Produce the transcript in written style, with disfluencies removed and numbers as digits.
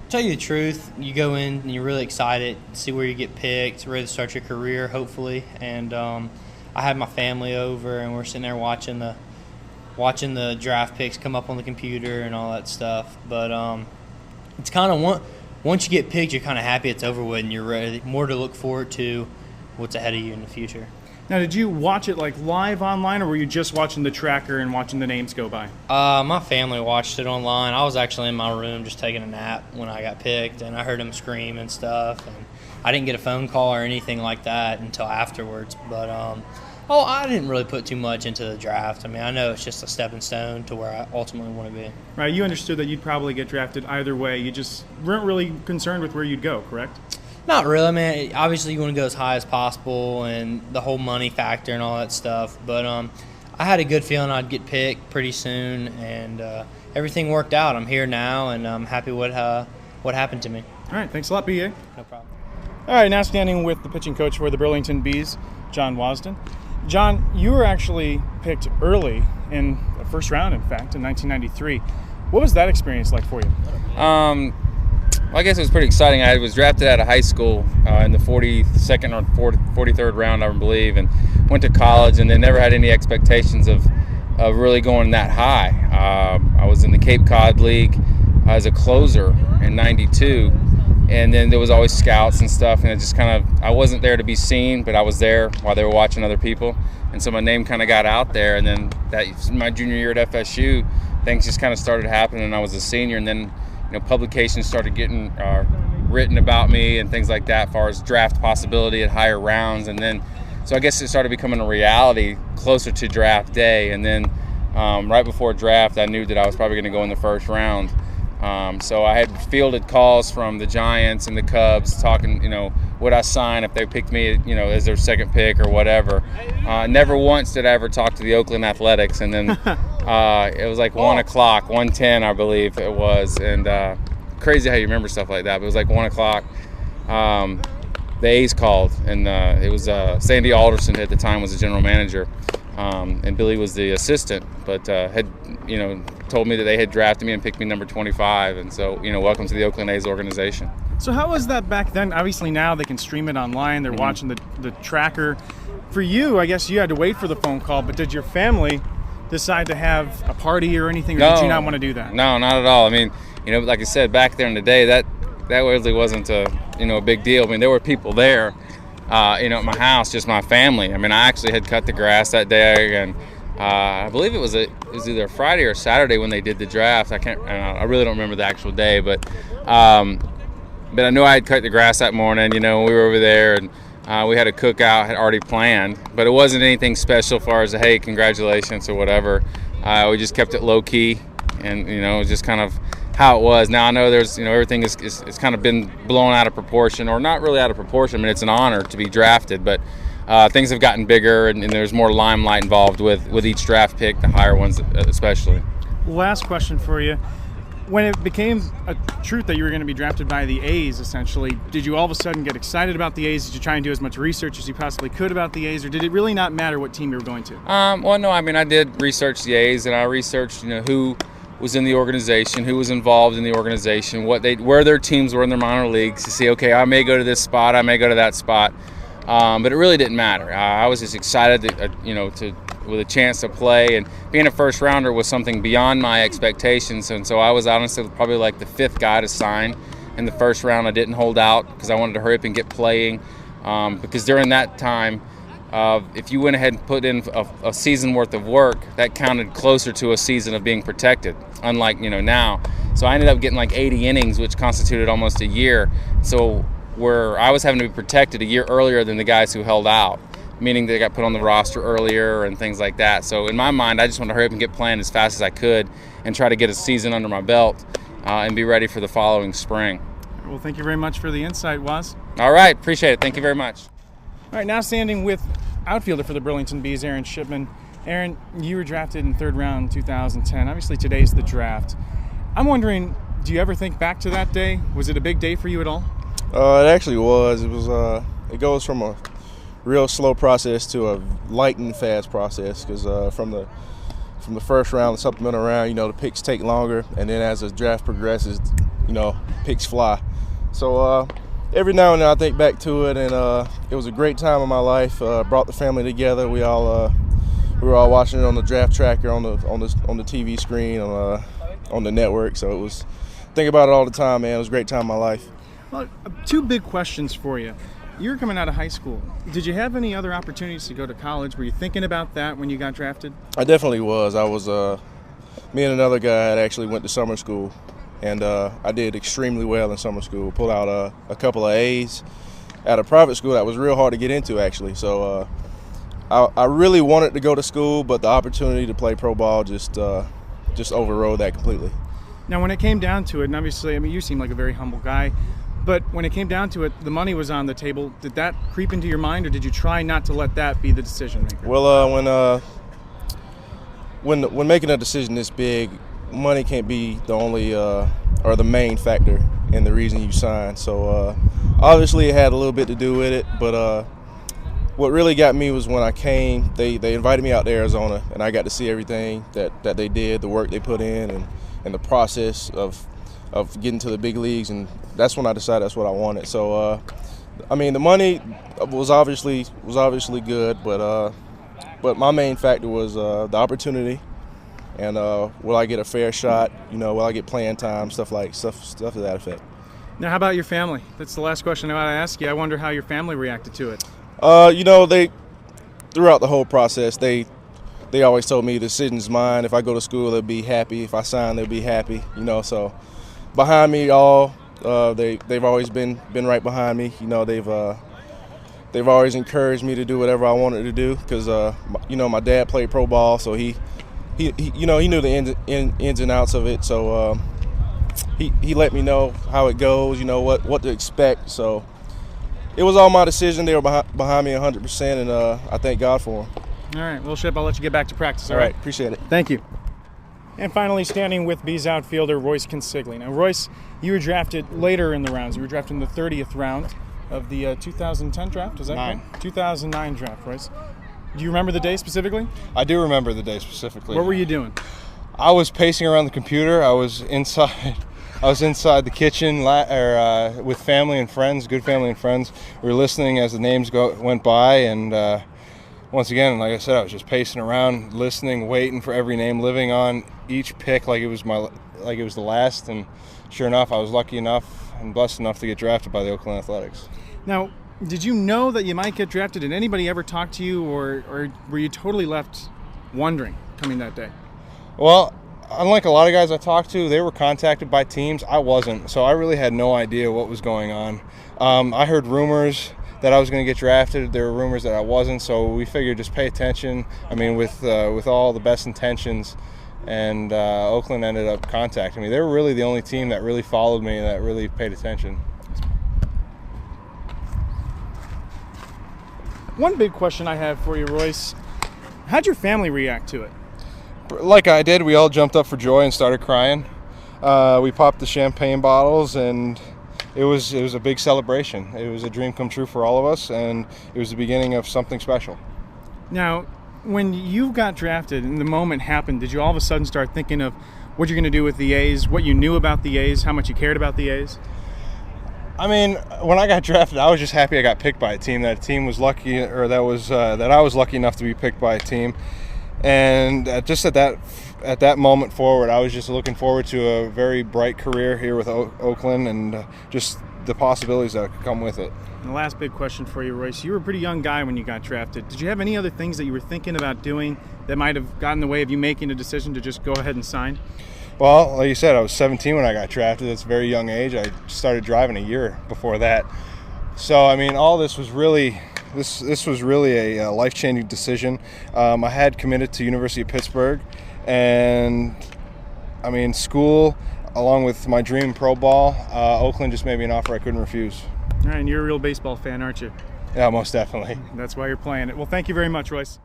Tell you the truth, you go in and you're really excited to see where you get picked, ready to start your career, hopefully. And I had my family over, and we're sitting there watching the draft picks come up on the computer and all that stuff. But it's kind of once you get picked, you're kind of happy it's over with, and you're ready more to look forward to what's ahead of you in the future. Now, did you watch it like live online, or were you just watching the tracker and watching the names go by? My family watched it online. I was actually in my room just taking a nap when I got picked, and I heard them scream and stuff. And I didn't get a phone call or anything like that until afterwards. But I didn't really put too much into the draft. I mean, I know it's just a stepping stone to where I ultimately want to be. Right. You understood that you'd probably get drafted either way. You just weren't really concerned with where you'd go, correct? Not really. I mean, obviously you want to go as high as possible and the whole money factor and all that stuff. But I had a good feeling I'd get picked pretty soon, and everything worked out. I'm here now, and I'm happy what happened to me. All right. Thanks a lot, BA. No problem. All right. Now standing with the pitching coach for the Burlington Bees, John Wasdin. John, you were actually picked early in the first round, in fact, in 1993. What was that experience like for you? Well, I guess it was pretty exciting. I was drafted out of high school in the 42nd or 43rd round, I believe, and went to college, and then never had any expectations of really going that high. I was in the Cape Cod League as a closer in '92, and then there was always scouts and stuff, and it just I wasn't there to be seen, but I was there while they were watching other people, and so my name kind of got out there. And then my junior year at FSU, things just kind of started happening, and I was a senior, and then publications started getting written about me and things like that as far as draft possibility at higher rounds. And then, so I guess it started becoming a reality closer to draft day. And then right before draft, I knew that I was probably going to go in the first round. So I had fielded calls from the Giants and the Cubs talking, would I sign if they picked me, as their second pick or whatever. Never once did I ever talk to the Oakland Athletics. And then it was like 1 o'clock, 1:10, I believe it was. And crazy how you remember stuff like that. But it was like 1 o'clock. The A's called, and it was Sandy Alderson at the time was the general manager. And Billy was the assistant, but had told me that they had drafted me and picked me number 25, and so welcome to the Oakland A's organization. So how was that back then? Obviously now they can stream it online. They're watching the tracker. For you, I guess you had to wait for the phone call, but did your family decide to have a party or anything, or did you not want to do that? No, not at all. I mean, like I said, back there in the day, that really wasn't a big deal. I mean, there were people there. At my house, just my family. I mean, I actually had cut the grass that day, and I believe it was either Friday or Saturday when they did the draft. I really don't remember the actual day, but I knew I had cut the grass that morning. We were over there, and we had a cookout had already planned, but it wasn't anything special as far as hey, congratulations or whatever. We just kept it low key, and it was just kind of how it was. Now I know there's everything is kind of been blown out of proportion, or not really out of proportion. I mean, it's an honor to be drafted, but things have gotten bigger, and there's more limelight involved with each draft pick, the higher ones especially. Last question for you. When it became a truth that you were going to be drafted by the A's, essentially, did you all of a sudden get excited about the A's? Did you try and do as much research as you possibly could about the A's, or did it really not matter what team you were going to? Well, no, I mean, I did research the A's, and I researched, who was in the organization, who was involved in the organization, where their teams were in their minor leagues, to see, okay, I may go to this spot, I may go to that spot, but it really didn't matter. I was just excited, with a chance to play, and being a first rounder was something beyond my expectations, and so I was honestly probably like the fifth guy to sign in the first round. I didn't hold out because I wanted to hurry up and get playing, because during that time, if you went ahead and put in a season worth of work, that counted closer to a season of being protected, unlike now. So I ended up getting like 80 innings, which constituted almost a year. So where I was having to be protected a year earlier than the guys who held out, meaning they got put on the roster earlier and things like that. So in my mind, I just wanted to hurry up and get playing as fast as I could and try to get a season under my belt and be ready for the following spring. Well, thank you very much for the insight, Waz. All right, appreciate it. Thank you very much. All right, now standing with outfielder for the Burlington Bees, Aaron Shipman. Aaron, you were drafted in third round in 2010. Obviously, today's the draft. I'm wondering, do you ever think back to that day? Was it a big day for you at all? It actually was. It was. It goes from a real slow process to a lightning fast process, because from the first round, the supplemental round, the picks take longer, and then as the draft progresses, picks fly. So every now and then I think back to it, and it was a great time in my life. Brought the family together. We were all watching it on the draft tracker on the TV screen on the network. So it was, think about it all the time, man. It was a great time in my life. Well, two big questions for you. You're coming out of high school. Did you have any other opportunities to go to college? Were you thinking about that when you got drafted? I definitely was. I was. Me and another guy had actually went to summer school, and I did extremely well in summer school. Pulled out a couple of A's at a private school that was real hard to get into, actually. So I really wanted to go to school, but the opportunity to play pro ball just overrode that completely. Now, when it came down to it, and obviously, I mean, you seem like a very humble guy, but when it came down to it, the money was on the table. Did that creep into your mind, or did you try not to let that be the decision maker? Well, when making a decision this big, money can't be the only or the main factor in the reason you sign. So obviously, it had a little bit to do with it, but what really got me was when I came. They invited me out to Arizona, and I got to see everything that they did, the work they put in, and the process of getting to the big leagues, and that's when I decided that's what I wanted. So, I mean, the money was obviously good, but my main factor was the opportunity, and will I get a fair shot? Will I get playing time? Stuff to that effect. Now, how about your family? That's the last question I want to ask you. I wonder how your family reacted to it. They throughout the whole process, they always told me the decision's mine. If I go to school, they'll be happy. If I sign, they'll be happy. So behind me, they've always been right behind me. They've always encouraged me to do whatever I wanted to do because my dad played pro ball, so he knew the ins and outs of it. So he let me know how it goes, what to expect. So it was all my decision. They were behind me 100%, and I thank God for them. All right, well, Ship, I'll let you get back to practice. All right, appreciate it. Thank you. And finally, standing with Bees outfielder Royce Consigli. Now, Royce, you were drafted later in the rounds. You were drafted in the 30th round of the 2010 draft. Is that correct? 2009 draft, Royce. Do you remember the day specifically? I do remember the day specifically. What were you doing? I was pacing around the computer. I was inside. I was inside the kitchen with family and friends, good family and friends. We were listening as the names went by, and once again, like I said, I was just pacing around, listening, waiting for every name, living on each pick like it was the last. And sure enough, I was lucky enough and blessed enough to get drafted by the Oakland Athletics. Now, did you know that you might get drafted? Did anybody ever talk to you, or were you totally left wondering coming that day? Well, unlike a lot of guys I talked to, they were contacted by teams. I wasn't, so I really had no idea what was going on. I heard rumors that I was going to get drafted. There were rumors that I wasn't, so we figured just pay attention. I mean, with all the best intentions, and Oakland ended up contacting me. They were really the only team that really followed me and that really paid attention. One big question I have for you, Royce, how'd your family react to it? Like I did, we all jumped up for joy and started crying. We popped the champagne bottles, and it was a big celebration. It was a dream come true for all of us, and it was the beginning of something special. Now, when you got drafted and the moment happened, did you all of a sudden start thinking of what you're going to do with the A's, what you knew about the A's, how much you cared about the A's? I mean, when I got drafted, I was just happy I got picked by a team. That team was lucky, or that I was lucky enough to be picked by a team. And just at that moment forward, I was just looking forward to a very bright career here with Oakland, and just the possibilities that could come with it. And the last big question for you, Royce, you were a pretty young guy when you got drafted. Did you have any other things that you were thinking about doing that might have gotten in the way of you making a decision to just go ahead and sign? Well, like you said, I was 17 when I got drafted. That's a very young age. I started driving a year before that. So, I mean, all this was really... This was really a life-changing decision. I had committed to University of Pittsburgh, and I mean, school, along with my dream pro ball, Oakland just made me an offer I couldn't refuse. All right, and you're a real baseball fan, aren't you? Yeah, most definitely. That's why you're playing it. Well, thank you very much, Royce.